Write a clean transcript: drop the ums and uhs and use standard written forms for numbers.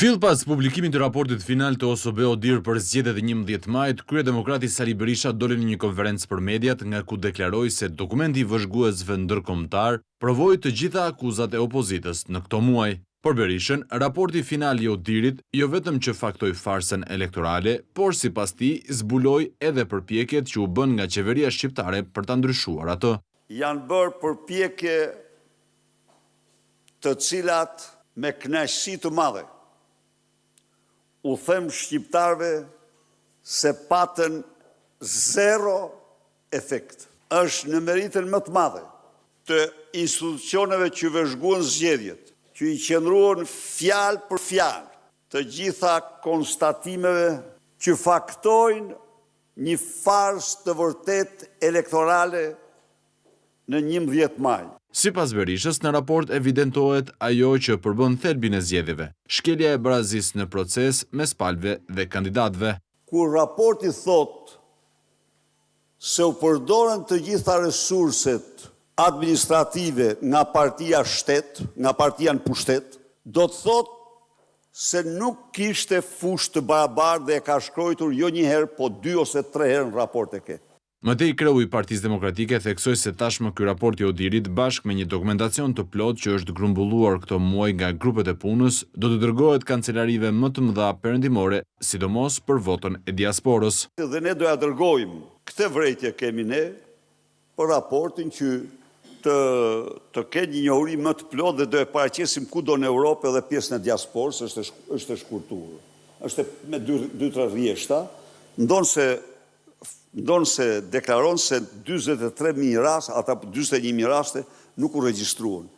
Fill pas publikimit të raportit final të OSBE-ODIHR për zgjedhjet e 11 majit, kryedemokrati Sali Berisha doli në një konferencë për mediat nga ku deklaroi se dokumenti i vëzhguesve ndërkombëtar provoi të gjitha akuzat e opozitës në këto muaj. Për Berishën, raporti final i ODIHR-it jo vetëm që faktoi farsën elektorale, por sipas tij zbuloi edhe përpjekjet që u bën nga qeveria shqiptare për ta ndryshuar atë. Janë bërë përpjekje të cilat me kënaqësi të madhe u them shqiptarve se patën zero efekt. Është në meritën më të madhe të institucioneve që vëzhguan zgjedhjet, që i qëndruan fjalë për fjalë të gjitha konstatimeve që faktojnë një farsë të vërtet elektorale në 11 maj. Sipas Berishës, në raport evidentohet ajo që përbën thelbin e zgjedhjeve, shkelja e barazisë në proces mes palëve dhe kandidatëve. Kur raporti thot se u përdorën të gjitha resurset administrative nga partia shtet, nga partia në pushtet, do të thot se nuk kishte fushë të barabartë dhe e ka shkruar jo një herë, po 2 ose 3 herë në raport e ke. Mëtej kreu i Partisë Demokratike theksoi se tashmë ky raport i ODIHR-it bashkë me një dokumentacion të plotë që është grumbulluar këto muaj nga grupet e punës, do të dërgohet kancelarive më të mëdha perëndimore, sidomos për votën e diasporës. Dhe ne doja dërgojmë këtë vërejtje kemi ne për raportin që të ketë një njohuri më të plotë dhe do e paraqesim kudo në Europë edhe pjesën e diasporës, është e shkurtuar. Është me 2-3 rrjeshta, ndonë se deklaron se 43.000 raste, ata 41.000 raste nuk u regjistruan.